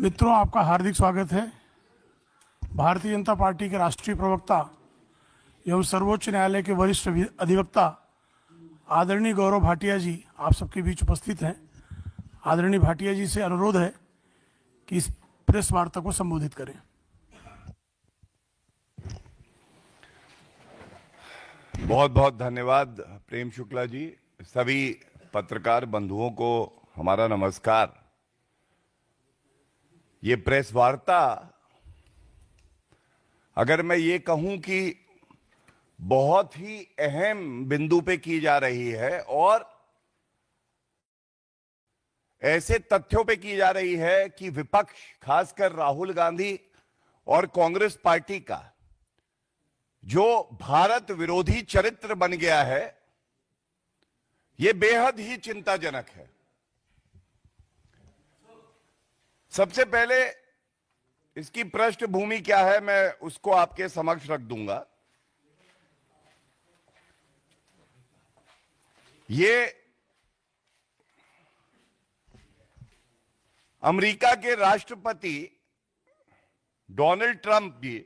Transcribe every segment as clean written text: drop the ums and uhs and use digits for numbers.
मित्रों, आपका हार्दिक स्वागत है। भारतीय जनता पार्टी के राष्ट्रीय प्रवक्ता एवं सर्वोच्च न्यायालय के वरिष्ठ अधिवक्ता आदरणीय गौरव भाटिया जी आप सबके बीच उपस्थित हैं। आदरणीय भाटिया जी से अनुरोध है कि इस प्रेस वार्ता को संबोधित करें। बहुत बहुत धन्यवाद प्रेम शुक्ला जी। सभी पत्रकार बंधुओं को हमारा नमस्कार। ये प्रेस वार्ता, अगर मैं ये कहूं कि बहुत ही अहम बिंदु पे की जा रही है और ऐसे तथ्यों पे की जा रही है कि विपक्ष, खासकर राहुल गांधी और कांग्रेस पार्टी का जो भारत विरोधी चरित्र बन गया है, यह बेहद ही चिंताजनक है। सबसे पहले इसकी पृष्ठभूमि क्या है, मैं उसको आपके समक्ष रख दूंगा। ये अमेरिका के राष्ट्रपति डोनाल्ड ट्रंप जी,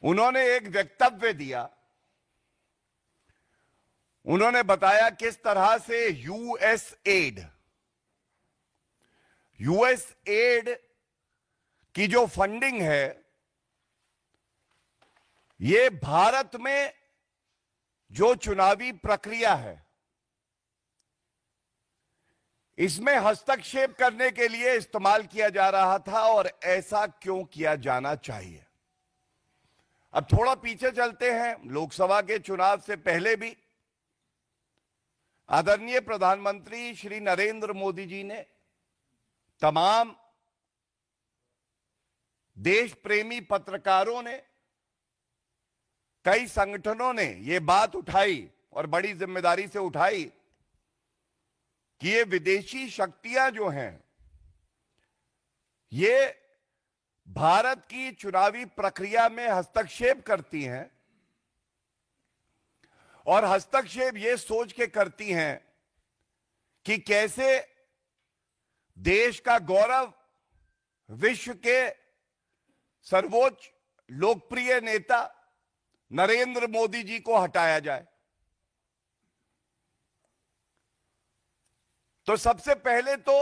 उन्होंने एक वक्तव्य दिया। उन्होंने बताया किस तरह से यूएस एड की जो फंडिंग है, ये भारत में जो चुनावी प्रक्रिया है, इसमें हस्तक्षेप करने के लिए इस्तेमाल किया जा रहा था और ऐसा क्यों किया जाना चाहिए। अब थोड़ा पीछे चलते हैं। लोकसभा के चुनाव से पहले भी आदरणीय प्रधानमंत्री श्री नरेंद्र मोदी जी ने, तमाम देश प्रेमी पत्रकारों ने, कई संगठनों ने यह बात उठाई और बड़ी जिम्मेदारी से उठाई कि ये विदेशी शक्तियां जो हैं, ये भारत की चुनावी प्रक्रिया में हस्तक्षेप करती हैं और हस्तक्षेप ये सोच के करती हैं कि कैसे देश का गौरव, विश्व के सर्वोच्च लोकप्रिय नेता नरेंद्र मोदी जी को हटाया जाए। तो सबसे पहले तो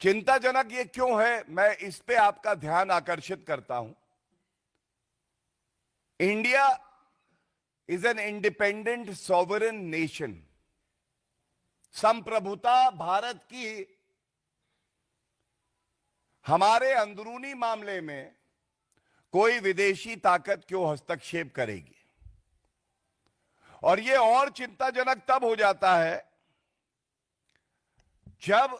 चिंताजनक ये क्यों है, मैं इस पे आपका ध्यान आकर्षित करता हूं। India is an independent sovereign nation. संप्रभुता भारत की हमारे अंदरूनी मामले में कोई विदेशी ताकत क्यों हस्तक्षेप करेगी। और यह और चिंताजनक तब हो जाता है जब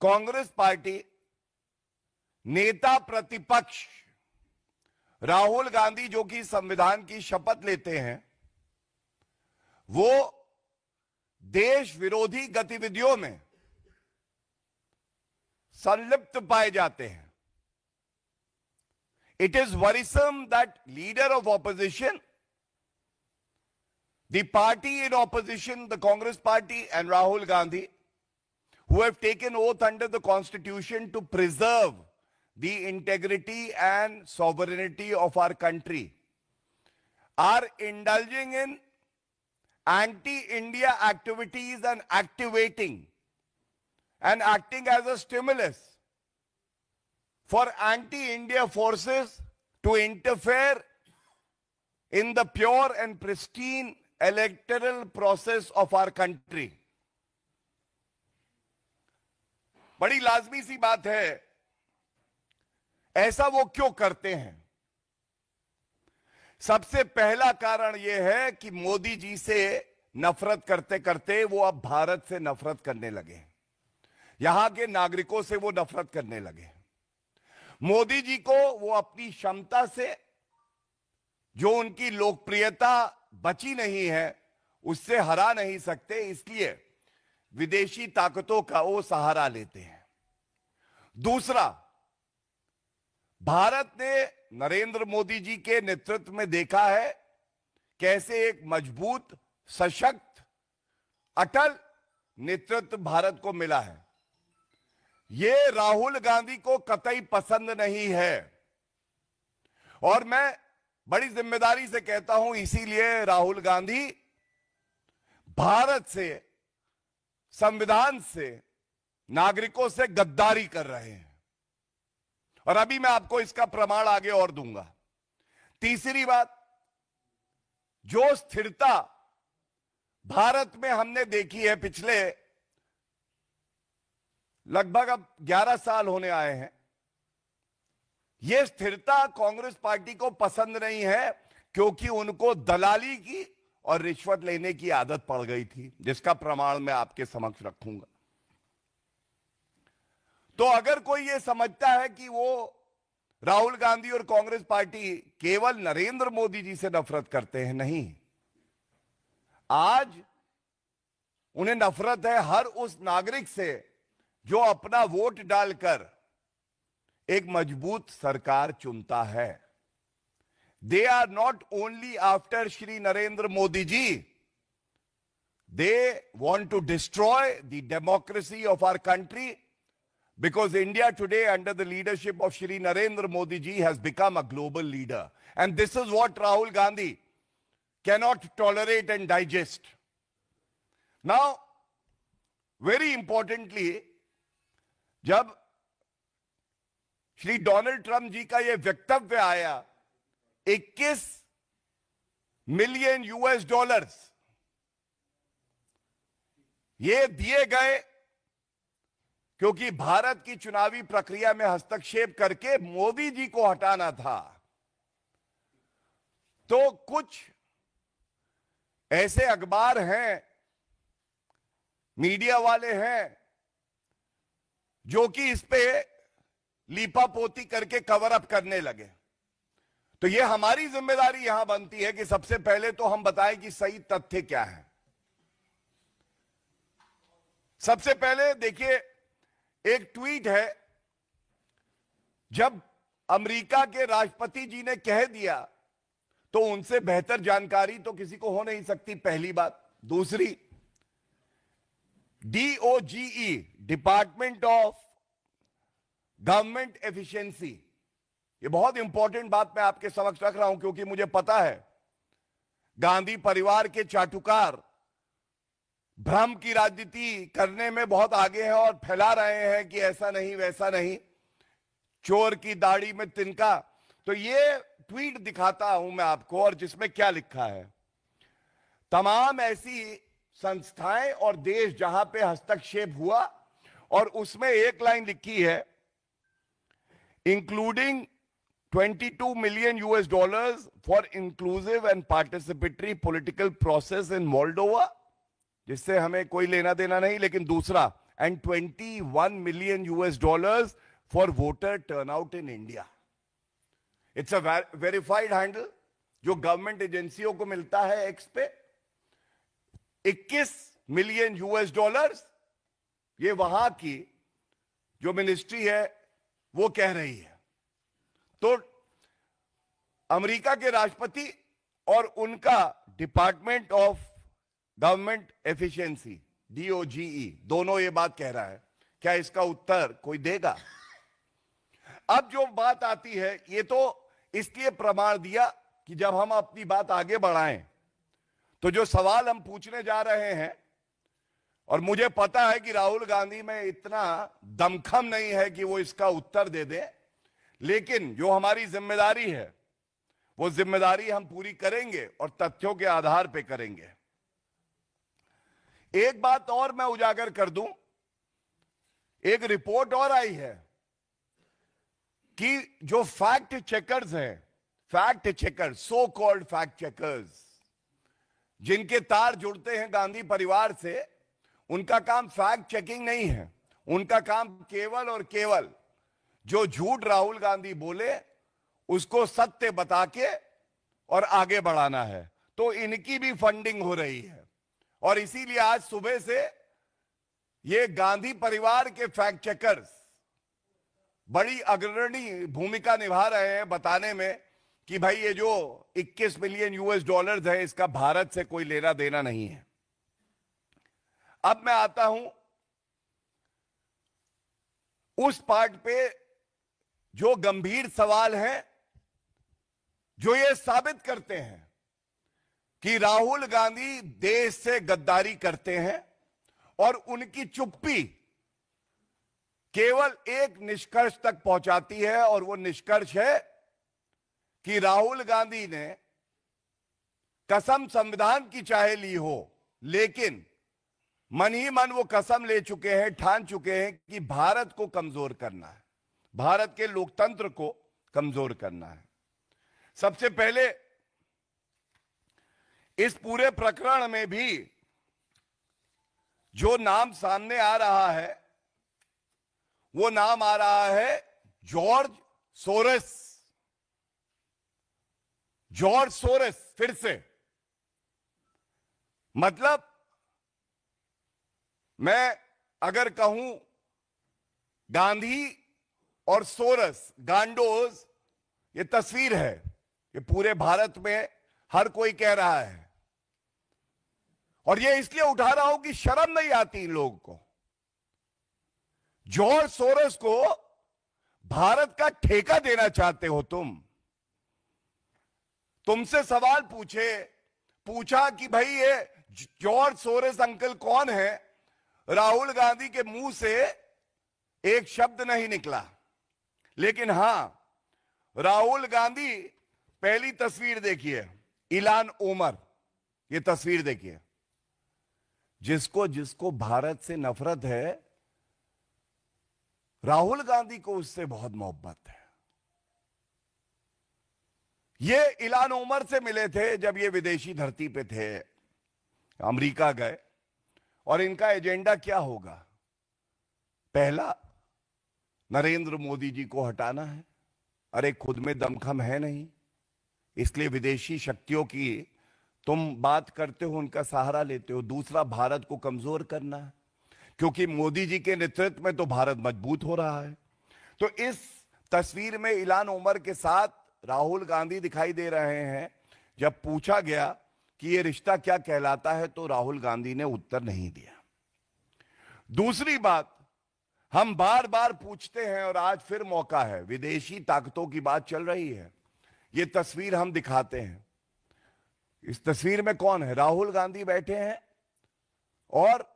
कांग्रेस पार्टी नेता प्रतिपक्ष राहुल गांधी, जो कि संविधान की शपथ लेते हैं, वो देश विरोधी गतिविधियों में संलिप्त पाए जाते हैं। It is worrisome that leader of opposition, the party in opposition, the Congress party and Rahul Gandhi, who have taken oath under the Constitution to preserve the integrity and sovereignty of our country, are indulging in anti-India activities and activating and acting as a stimulus for anti-India forces to interfere in the pure and pristine electoral process of our country. बड़ी लाजमी सी बात है, ऐसा वो क्यों करते हैं। सबसे पहला कारण यह है कि मोदी जी से नफरत करते करते वो अब भारत से नफरत करने लगे, यहां के नागरिकों से वो नफरत करने लगे। मोदी जी को वो अपनी क्षमता से, जो उनकी लोकप्रियता बची नहीं है, उससे हरा नहीं सकते, इसलिए विदेशी ताकतों का वो सहारा लेते हैं। दूसरा, भारत ने नरेंद्र मोदी जी के नेतृत्व में देखा है कैसे एक मजबूत, सशक्त, अटल नेतृत्व भारत को मिला है, ये राहुल गांधी को कतई पसंद नहीं है। और मैं बड़ी जिम्मेदारी से कहता हूं, इसीलिए राहुल गांधी भारत से, संविधान से, नागरिकों से गद्दारी कर रहे हैं। और अभी मैं आपको इसका प्रमाण आगे और दूंगा। तीसरी बात, जो स्थिरता भारत में हमने देखी है पिछले लगभग अब 11 साल होने आए हैं, यह स्थिरता कांग्रेस पार्टी को पसंद नहीं है, क्योंकि उनको दलाली की और रिश्वत लेने की आदत पड़ गई थी, जिसका प्रमाण मैं आपके समक्ष रखूंगा। तो अगर कोई यह समझता है कि वो राहुल गांधी और कांग्रेस पार्टी केवल नरेंद्र मोदी जी से नफरत करते हैं, नहीं, आज उन्हें नफरत है हर उस नागरिक से जो अपना वोट डालकर एक मजबूत सरकार चुनता है। They are not only after Shri Narendra Modi ji, they want to destroy the democracy of our country, because India today under the leadership of Shri Narendra Modi ji has become a global leader, and this is what Rahul Gandhi cannot tolerate and digest. Now, very importantly, जब Shri Donald Trump जी का यह वक्तव्य आया, 21 million US dollars ये दिए गए क्योंकि भारत की चुनावी प्रक्रिया में हस्तक्षेप करके मोदी जी को हटाना था। तो कुछ ऐसे अखबार हैं, मीडिया वाले हैं, जो कि इस पे लीपापोती करके कवर अप करने लगे। तो ये हमारी जिम्मेदारी यहां बनती है कि सबसे पहले तो हम बताएं कि सही तथ्य क्या है। सबसे पहले देखिए, एक ट्वीट है, जब अमेरिका के राष्ट्रपति जी ने कह दिया तो उनसे बेहतर जानकारी तो किसी को हो नहीं सकती, पहली बात। दूसरी, DOGE, department of government efficiency, ये बहुत इंपॉर्टेंट बात मैं आपके समक्ष रख रहा हूं, क्योंकि मुझे पता है गांधी परिवार के चाटुकार भ्रम की राजनीति करने में बहुत आगे हैं और फैला रहे हैं कि ऐसा नहीं वैसा नहीं, चोर की दाढ़ी में तिनका। तो ये ट्वीट दिखाता हूं मैं आपको, और जिसमें क्या लिखा है, तमाम ऐसी संस्थाएं और देश जहां पे हस्तक्षेप हुआ, और उसमें एक लाइन लिखी है, including 22 million US dollars for inclusive and participatory political process in Moldova, जिससे हमें कोई लेना देना नहीं, लेकिन दूसरा, and 21 million US dollars for voter turnout in India. It's a verified handle जो गवर्नमेंट एजेंसियों को मिलता है एक्स पे। 21 मिलियन यूएस डॉलर्स ये वहां की जो मिनिस्ट्री है वो कह रही है। तो अमेरिका के राष्ट्रपति और उनका department of government efficiency, DOGE, दोनों ये बात कह रहा है। क्या इसका उत्तर कोई देगा? अब जो बात आती है, ये तो इसलिए प्रमाण दिया कि जब हम अपनी बात आगे बढ़ाएं तो जो सवाल हम पूछने जा रहे हैं, और मुझे पता है कि राहुल गांधी में इतना दमखम नहीं है कि वो इसका उत्तर दे दे, लेकिन जो हमारी जिम्मेदारी है वो जिम्मेदारी हम पूरी करेंगे और तथ्यों के आधार पर करेंगे। एक बात और मैं उजागर कर दूं, एक रिपोर्ट और आई है कि जो फैक्ट चेकर्स हैं, fact checkers, so called fact checkers, जिनके तार जुड़ते हैं गांधी परिवार से, उनका काम फैक्ट चेकिंग नहीं है। उनका काम केवल और केवल जो झूठ राहुल गांधी बोले उसको सत्य बता के और आगे बढ़ाना है। तो इनकी भी फंडिंग हो रही है, और इसीलिए आज सुबह से ये गांधी परिवार के फैक्ट चेकर्स बड़ी अग्रणी भूमिका निभा रहे हैं बताने में कि भाई ये जो 21 मिलियन यूएस डॉलर्स है, इसका भारत से कोई लेना देना नहीं है। अब मैं आता हूं उस पार्ट पे जो गंभीर सवाल हैं, जो ये साबित करते हैं कि राहुल गांधी देश से गद्दारी करते हैं, और उनकी चुप्पी केवल एक निष्कर्ष तक पहुंचाती है, और वो निष्कर्ष है कि राहुल गांधी ने कसम संविधान की चाहे ली हो, लेकिन मन ही मन वो कसम ले चुके हैं, ठान चुके हैं कि भारत को कमजोर करना है, भारत के लोकतंत्र को कमजोर करना है। सबसे पहले इस पूरे प्रकरण में भी जो नाम सामने आ रहा है, वो नाम आ रहा है जॉर्ज सोरेस। जॉर्ज सोरेस, फिर से, मतलब मैं अगर कहूं गांधी और सोरस, गांडोज, ये तस्वीर है, ये पूरे भारत में हर कोई कह रहा है, और ये इसलिए उठा रहा हूं कि शर्म नहीं आती इन लोगों को। जॉर्ज सोरस को भारत का ठेका देना चाहते हो तुमसे सवाल पूछा कि भाई ये जॉर्ज सोरस अंकल कौन है, राहुल गांधी के मुंह से एक शब्द नहीं निकला। लेकिन हां, राहुल गांधी, पहली तस्वीर देखिए, इलान ओमर, ये तस्वीर देखिए। जिसको भारत से नफरत है, राहुल गांधी को उससे बहुत मोहब्बत है। ये इलान ओमर से मिले थे जब ये विदेशी धरती पे थे, अमेरिका गए, और इनका एजेंडा क्या होगा? पहला, नरेंद्र मोदी जी को हटाना है। अरे खुद में दमखम है नहीं, इसलिए विदेशी शक्तियों की तुम बात करते हो, उनका सहारा लेते हो। दूसरा, भारत को कमजोर करना है, क्योंकि मोदी जी के नेतृत्व में तो भारत मजबूत हो रहा है। तो इस तस्वीर में इलान ओमर के साथ राहुल गांधी दिखाई दे रहे हैं। जब पूछा गया कि ये रिश्ता क्या कहलाता है, तो राहुल गांधी ने उत्तर नहीं दिया। दूसरी बात, हम बार बार पूछते हैं, और आज फिर मौका है, विदेशी ताकतों की बात चल रही है, ये तस्वीर हम दिखाते हैं। इस तस्वीर में कौन है? राहुल गांधी बैठे हैं, और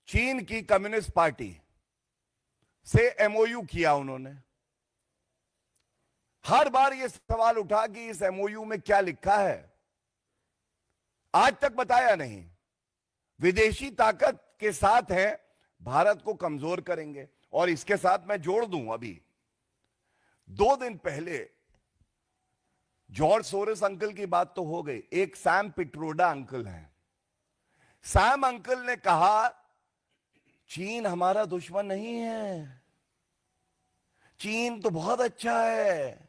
चीन की कम्युनिस्ट पार्टी से एमओयू किया उन्होंने। हर बार यह सवाल उठा कि इस एमओयू में क्या लिखा है, आज तक बताया नहीं। विदेशी ताकत के साथ है, भारत को कमजोर करेंगे। और इसके साथ मैं जोड़ दूं, अभी 2 दिन पहले जॉर्ज सोरेस अंकल की बात तो हो गई, एक सैम पिट्रोडा अंकल हैं। सैम अंकल ने कहा चीन हमारा दुश्मन नहीं है, चीन तो बहुत अच्छा है,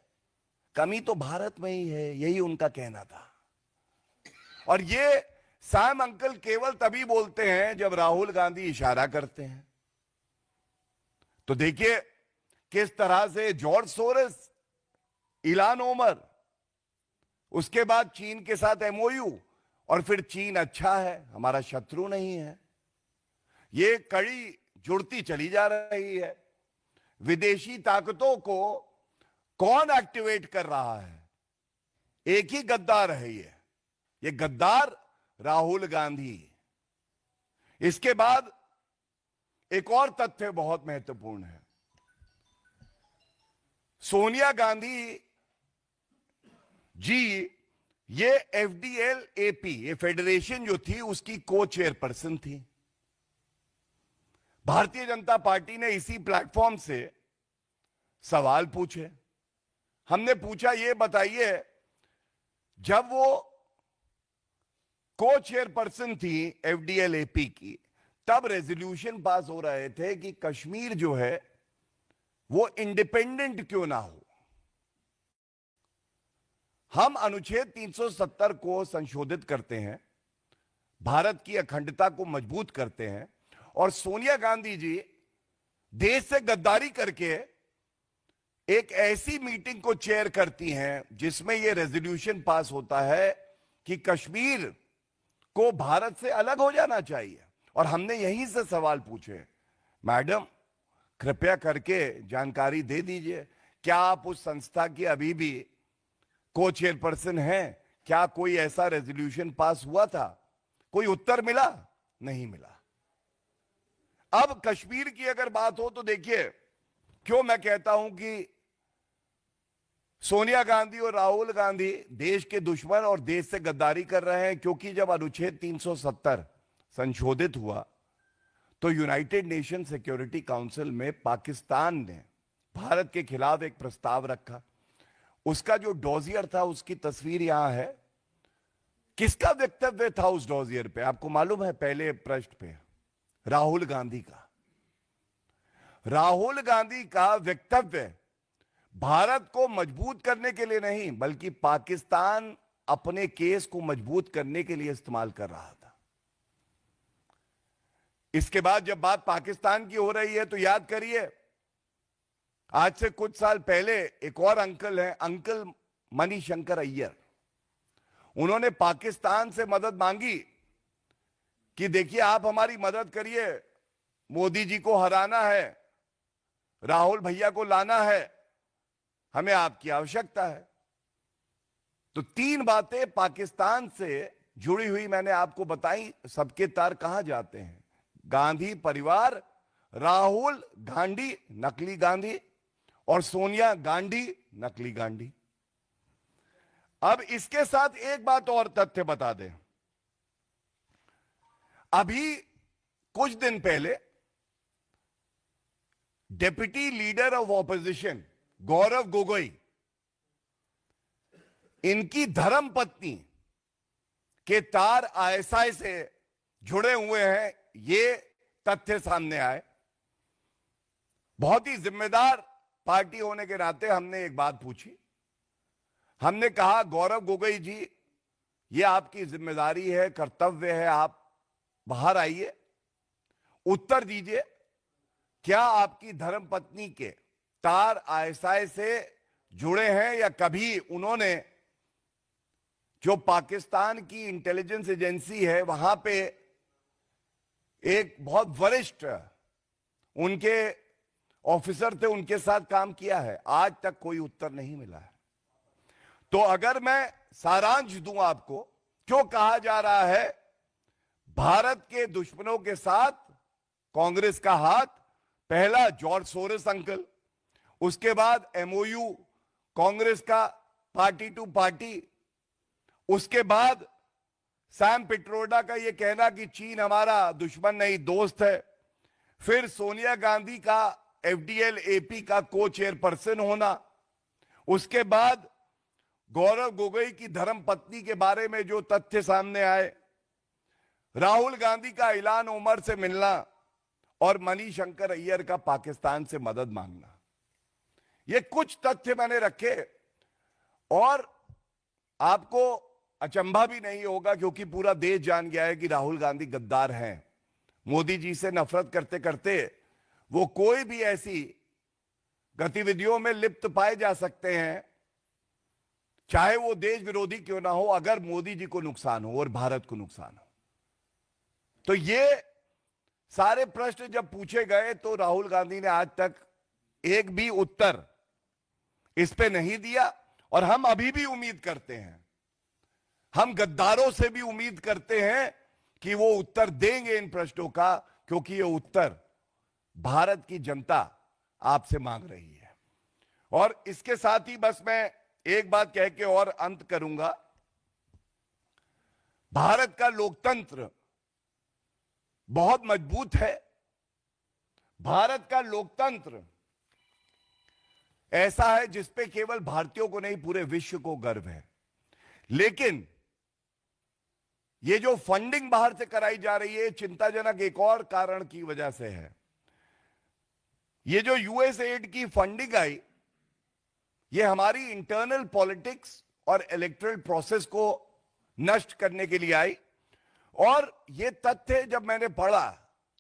कमी तो भारत में ही है, यही उनका कहना था। और ये सैम अंकल केवल तभी बोलते हैं जब राहुल गांधी इशारा करते हैं। तो देखिए किस तरह से जॉर्ज सोरेस, इलान ओमर, उसके बाद चीन के साथ एमओयू, और फिर चीन अच्छा है, हमारा शत्रु नहीं है। ये कड़ी जुड़ती चली जा रही है। विदेशी ताकतों को कौन एक्टिवेट कर रहा है? एक ही गद्दार है ये गद्दार राहुल गांधी। इसके बाद एक और तथ्य बहुत महत्वपूर्ण है। सोनिया गांधी जी, ये एफडीएल-एपी, ये फेडरेशन जो थी, उसकी को चेयरपर्सन थी। भारतीय जनता पार्टी ने इसी प्लेटफॉर्म से सवाल पूछे। हमने पूछा, ये बताइए, जब वो को चेयरपर्सन थी एफडीएल-एपी की, तब रेजोल्यूशन पास हो रहे थे कि कश्मीर जो है वो इंडिपेंडेंट क्यों ना हो। हम अनुच्छेद 370 को संशोधित करते हैं, भारत की अखंडता को मजबूत करते हैं, और सोनिया गांधी जी देश से गद्दारी करके एक ऐसी मीटिंग को चेयर करती हैं जिसमें यह रेजोल्यूशन पास होता है कि कश्मीर को भारत से अलग हो जाना चाहिए। और हमने यहीं से सवाल पूछे, मैडम कृपया करके जानकारी दे दीजिए, क्या आप उस संस्था की अभी भी को चेयरपर्सन हैं? क्या कोई ऐसा रेजोल्यूशन पास हुआ था? कोई उत्तर मिला? नहीं मिला। अब कश्मीर की अगर बात हो तो देखिए, क्यों मैं कहता हूं कि सोनिया गांधी और राहुल गांधी देश के दुश्मन और देश से गद्दारी कर रहे हैं, क्योंकि जब अनुच्छेद 370 संशोधित हुआ तो यूनाइटेड नेशन सिक्योरिटी काउंसिल में पाकिस्तान ने भारत के खिलाफ एक प्रस्ताव रखा। उसका जो डॉजियर था उसकी तस्वीर यहां है। किसका वक्तव्य था उस डॉजियर पे? आपको मालूम है? पहले पृष्ठ पे राहुल गांधी का। राहुल गांधी का वक्तव्य भारत को मजबूत करने के लिए नहीं, बल्कि पाकिस्तान अपने केस को मजबूत करने के लिए इस्तेमाल कर रहा था। इसके बाद जब बात पाकिस्तान की हो रही है तो याद करिए, आज से कुछ साल पहले एक और अंकल हैं, अंकल मणिशंकर अय्यर। उन्होंने पाकिस्तान से मदद मांगी कि देखिए आप हमारी मदद करिए, मोदी जी को हराना है, राहुल भैया को लाना है, हमें आपकी आवश्यकता है। तो 3 बातें पाकिस्तान से जुड़ी हुई मैंने आपको बताई। सबके तार कहां जाते हैं? गांधी परिवार, राहुल गांधी नकली गांधी और सोनिया गांधी नकली गांधी। अब इसके साथ एक बात और तथ्य बता दें। अभी कुछ दिन पहले deputy leader of opposition Gaurav Gogoi, इनकी धर्मपत्नी के तार आईएसआई से जुड़े हुए हैं, ये तथ्य सामने आए। बहुत ही जिम्मेदार पार्टी होने के नाते हमने एक बात पूछी। हमने कहा, गौरव गोगोई जी, ये आपकी जिम्मेदारी है, कर्तव्य है, आप बाहर आइए, उत्तर दीजिए, क्या आपकी धर्मपत्नी के तार आईएसआई से जुड़े हैं या कभी उन्होंने जो पाकिस्तान की इंटेलिजेंस एजेंसी है वहां पे एक बहुत वरिष्ठ उनके ऑफिसर थे, उनके साथ काम किया है? आज तक कोई उत्तर नहीं मिला है। तो अगर मैं सारांश दूं आपको, क्यों कहा जा रहा है भारत के दुश्मनों के साथ कांग्रेस का हाथ? पहला जॉर्ज सोरेस अंकल, उसके बाद एमओयू कांग्रेस का पार्टी टू पार्टी, उसके बाद सैम पिट्रोडा का यह कहना कि चीन हमारा दुश्मन नहीं दोस्त है, फिर सोनिया गांधी का एफडीएल एपी का को चेयरपर्सन होना, उसके बाद गौरव गोगोई की धर्मपत्नी के बारे में जो तथ्य सामने आए, राहुल गांधी का इल्हान उमर से मिलना और मणिशंकर अय्यर का पाकिस्तान से मदद मांगना। ये कुछ तथ्य मैंने रखे और आपको अचंभा भी नहीं होगा, क्योंकि पूरा देश जान गया है कि राहुल गांधी गद्दार हैं। मोदी जी से नफरत करते करते वो कोई भी ऐसी गतिविधियों में लिप्त पाए जा सकते हैं, चाहे वो देश विरोधी क्यों ना हो, अगर मोदी जी को नुकसान हो और भारत को नुकसान हो। तो ये सारे प्रश्न जब पूछे गए तो राहुल गांधी ने आज तक एक भी उत्तर इस पे नहीं दिया। और हम अभी भी उम्मीद करते हैं, हम गद्दारों से भी उम्मीद करते हैं कि वो उत्तर देंगे इन प्रश्नों का, क्योंकि ये उत्तर भारत की जनता आपसे मांग रही है। और इसके साथ ही बस मैं एक बात कह के और अंत करूंगा। भारत का लोकतंत्र बहुत मजबूत है। भारत का लोकतंत्र ऐसा है जिसपे केवल भारतीयों को नहीं, पूरे विश्व को गर्व है। लेकिन ये जो फंडिंग बाहर से कराई जा रही है, चिंताजनक एक और कारण की वजह से है। ये जो यूएसएड की फंडिंग आई, ये हमारी इंटरनल पॉलिटिक्स और इलेक्टोरल प्रोसेस को नष्ट करने के लिए आई। और ये तथ्य जब मैंने पढ़ा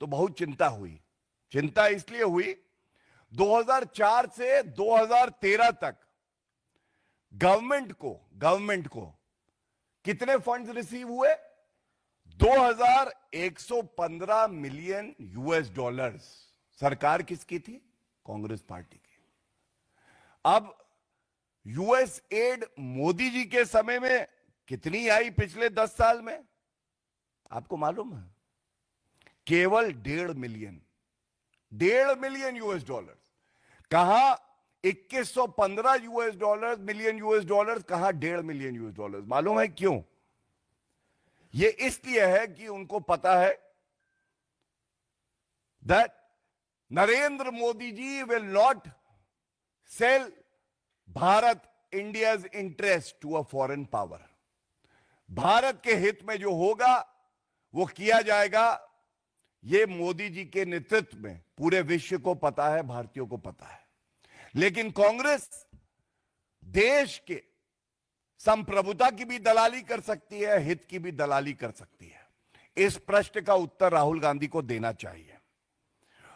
तो बहुत चिंता हुई। चिंता इसलिए हुई, 2004 से 2013 तक गवर्नमेंट को कितने फंड्स रिसीव हुए? 2115 मिलियन यूएस डॉलर्स सरकार किसकी थी? कांग्रेस पार्टी की। अब यूएस एड मोदी जी के समय में कितनी आई पिछले 10 साल में? आपको मालूम है? केवल 1.5 मिलियन यूएस डॉलर। कहां 2115 US dollar million US dollar, कहां 1.5 मिलियन यूएस डॉलर। मालूम है क्यों? यह इसलिए है कि उनको पता है that Narendra Modi ji will not sell Bharat India's interest to a foreign power. Bharat के हित में जो होगा वो किया जाएगा। ये मोदी जी के नेतृत्व में पूरे विश्व को पता है, भारतीयों को पता है। लेकिन कांग्रेस देश के संप्रभुता की भी दलाली कर सकती है, हित की भी दलाली कर सकती है। इस प्रश्न का उत्तर राहुल गांधी को देना चाहिए।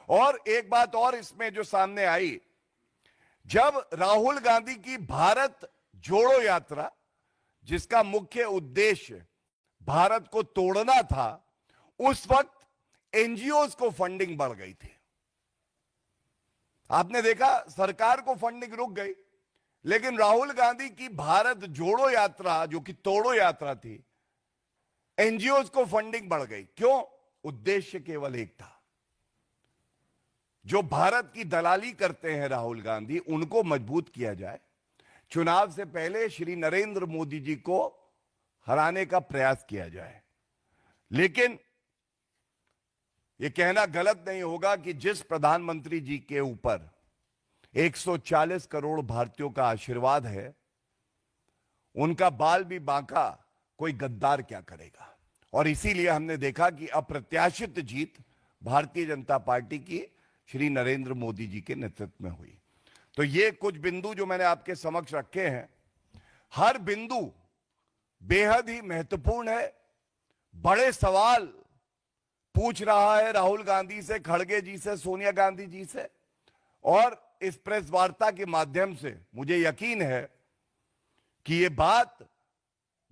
और एक बात और इसमें जो सामने आई, जब राहुल गांधी की भारत जोड़ो यात्रा, जिसका मुख्य उद्देश्य भारत को तोड़ना था, उस वक्त एनजीओज को फंडिंग बढ़ गई थी। आपने देखा सरकार को फंडिंग रुक गई, लेकिन राहुल गांधी की भारत जोड़ो यात्रा, जो कि तोड़ो यात्रा थी, एनजीओज को फंडिंग बढ़ गई। क्यों? उद्देश्य केवल एक था। जो भारत की दलाली करते हैं राहुल गांधी, उनको मजबूत किया जाए, चुनाव से पहले श्री नरेंद्र मोदी जी को हराने का प्रयास किया जाए। लेकिन यह कहना गलत नहीं होगा कि जिस प्रधानमंत्री जी के ऊपर 140 करोड़ भारतीयों का आशीर्वाद है, उनका बाल भी बांका, कोई गद्दार क्या करेगा। और इसीलिए हमने देखा कि अप्रत्याशित जीत भारतीय जनता पार्टी की श्री नरेंद्र मोदी जी के नेतृत्व में हुई। तो ये कुछ बिंदु जो मैंने आपके समक्ष रखे हैं, हर बिंदु बेहद ही महत्वपूर्ण है। बड़े सवाल पूछ रहा है राहुल गांधी से, खड़गे जी से, सोनिया गांधी जी से। और इस प्रेस वार्ता के माध्यम से मुझे यकीन है कि ये बात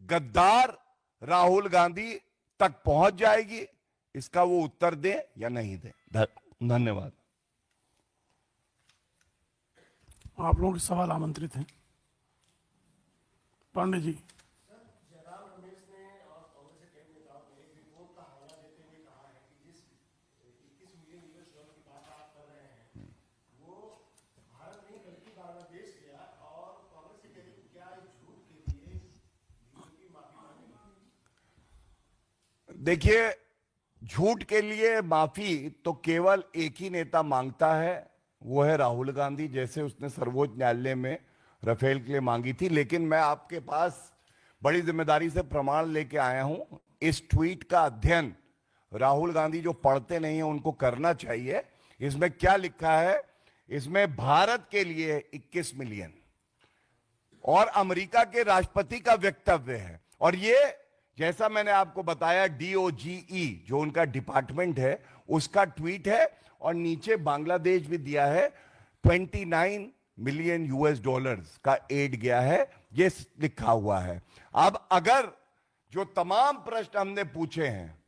गद्दार राहुल गांधी तक पहुंच जाएगी। इसका वो उत्तर दे या नहीं दे। धन्यवाद। आप लोगों के सवाल आमंत्रित हैं। पांडे जी। देखिए, झूठ के लिए माफी तो केवल एक ही नेता मांगता है, वो है राहुल गांधी। जैसे उसने सर्वोच्च न्यायालय में राफेल के लिए मांगी थी। लेकिन मैं आपके पास बड़ी जिम्मेदारी से प्रमाण लेके आया हूं। इस ट्वीट का अध्ययन राहुल गांधी जो पढ़ते नहीं है उनको करना चाहिए। इसमें क्या लिखा है? इसमें भारत के लिए 21 मिलियन और अमेरिका के राष्ट्रपति का वक्तव्य है। और ये जैसा मैंने आपको बताया, DOGE जो उनका डिपार्टमेंट है उसका ट्वीट है। और नीचे बांग्लादेश भी दिया है, 29 मिलियन यूएस डॉलर्स का एड गया है, ये लिखा हुआ है। अब अगर जो तमाम प्रश्न हमने पूछे हैं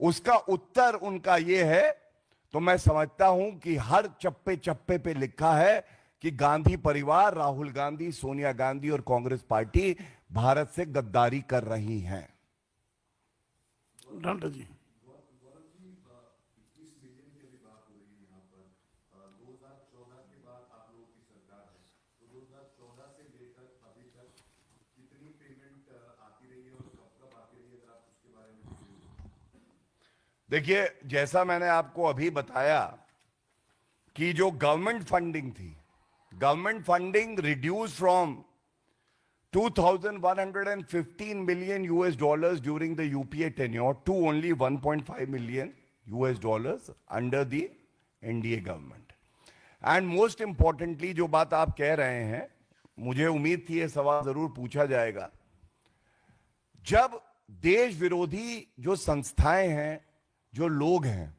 उसका उत्तर उनका ये है, तो मैं समझता हूं कि हर चप्पे चप्पे पे लिखा है कि गांधी परिवार, राहुल गांधी, सोनिया गांधी और कांग्रेस पार्टी भारत से गद्दारी कर रही हैं। डाल्टन जी। देखिए, जैसा मैंने आपको अभी बताया कि जो गवर्नमेंट फंडिंग थी, government funding reduce from 2,115 million US dollars during the UPA tenure to only 1.5 million US dollars under the NDA government. And most importantly, जो बात आप कह रहे हैं, मुझे उम्मीद थी ये सवाल जरूर पूछा जाएगा। जब देश विरोधी जो संस्थाएं हैं, जो लोग हैं,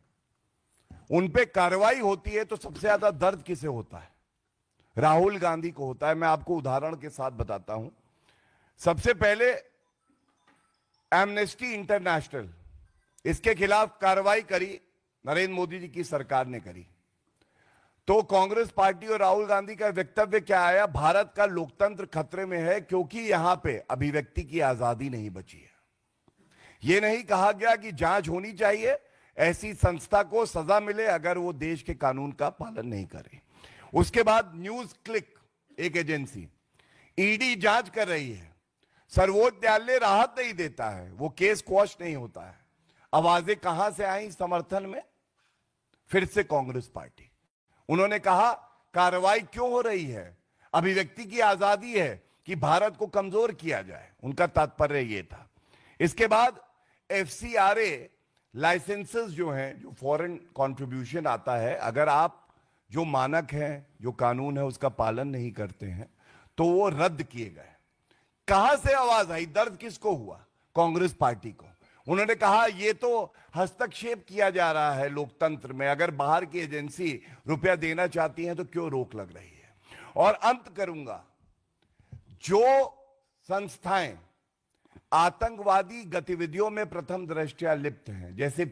उन पे कार्रवाई होती है तो सबसे ज्यादा दर्द किसे होता है? राहुल गांधी को होता है। मैं आपको उदाहरण के साथ बताता हूं। सबसे पहले एमनेस्टी इंटरनेशनल इसके खिलाफ कार्रवाई करी नरेंद्र मोदी जी की सरकार ने करी। तो कांग्रेस पार्टी और राहुल गांधी का वक्तव्य क्या आया? भारत का लोकतंत्र खतरे में है क्योंकि यहां पे अभिव्यक्ति की आजादी नहीं बची है। यह नहीं कहा गया कि जांच होनी चाहिए, ऐसी संस्था को सजा मिले अगर वो देश के कानून का पालन नहीं करे। उसके बाद न्यूज क्लिक एक एजेंसी, ईडी जांच कर रही है, सर्वोच्च न्यायालय राहत नहीं देता है, वो केस क्वॉश नहीं होता है। आवाजें कहां से आई समर्थन में? फिर से कांग्रेस पार्टी। उन्होंने कहा कार्रवाई क्यों हो रही है? अभिव्यक्ति की आजादी है कि भारत को कमजोर किया जाए, उनका तात्पर्य यह था। इसके बाद एफसीआरए लाइसेंसेस जो हैं, जो फॉरेन कंट्रीब्यूशन आता है, अगर आप जो मानक हैं, जो कानून है, उसका पालन नहीं करते हैं तो वो रद्द किए गए। कहां से आवाज आई? दर्द किसको हुआ? कांग्रेस पार्टी को। उन्होंने कहा यह तो हस्तक्षेप किया जा रहा है लोकतंत्र में, अगर बाहर की एजेंसी रुपया देना चाहती है तो क्यों रोक लग रही है। और अंत करूंगा, जो संस्थाएं आतंकवादी गतिविधियों में प्रथम दृष्टया लिप्त हैं, जैसे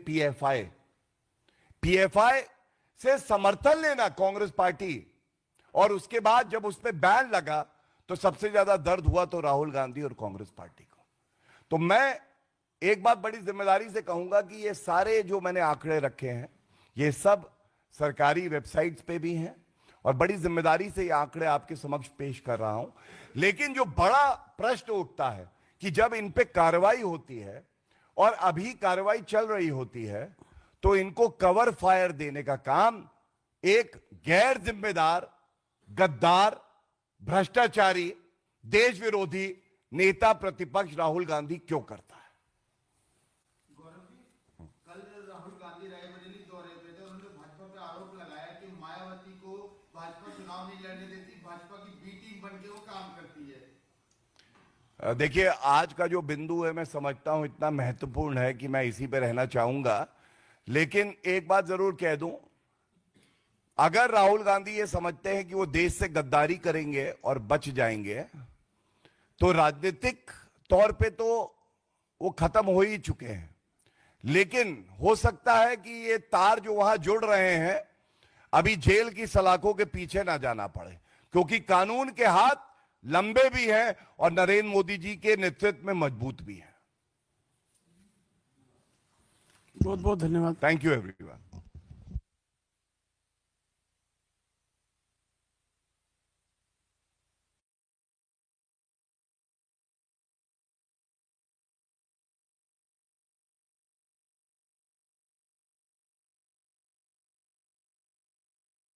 पीएफआई से समर्थन लेना कांग्रेस पार्टी, और उसके बाद जब उस पर बैन लगा तो सबसे ज्यादा दर्द हुआ तो राहुल गांधी और कांग्रेस पार्टी को। तो मैं एक बात बड़ी जिम्मेदारी से कहूंगा कि ये सारे जो मैंने आंकड़े रखे हैं, ये सब सरकारी वेबसाइट्स पे भी हैं और बड़ी जिम्मेदारी से ये आंकड़े आपके समक्ष पेश कर रहा हूं। लेकिन जो बड़ा प्रश्न उठता है कि जब इन पे कार्रवाई होती है और अभी कार्रवाई चल रही होती है तो इनको कवर फायर देने का काम एक गैर जिम्मेदार, गद्दार, भ्रष्टाचारी, देश विरोधी नेता प्रतिपक्ष राहुल गांधी क्यों करता है? कल राहुल गांधी रायबरेली दौरे पे थे, उन्होंने भाजपा पे आरोप लगाया कि मायावती को भाजपा चुनाव नहीं लड़ने देती, भाजपा की बी टीम बनके वो काम करती है। देखिए, आज का जो बिंदु है मैं समझता हूं इतना महत्वपूर्ण है कि मैं इसी पे रहना चाहूंगा। लेकिन एक बात जरूर कह दूं, अगर राहुल गांधी ये समझते हैं कि वो देश से गद्दारी करेंगे और बच जाएंगे तो राजनीतिक तौर पे तो वो खत्म हो ही चुके हैं। लेकिन हो सकता है कि ये तार जो वहां जुड़ रहे हैं अभी जेल की सलाखों के पीछे ना जाना पड़े, क्योंकि कानून के हाथ लंबे भी हैं और नरेंद्र मोदी जी के नेतृत्व में मजबूत भी हैं। बहुत बहुत धन्यवाद। Thank you everyone.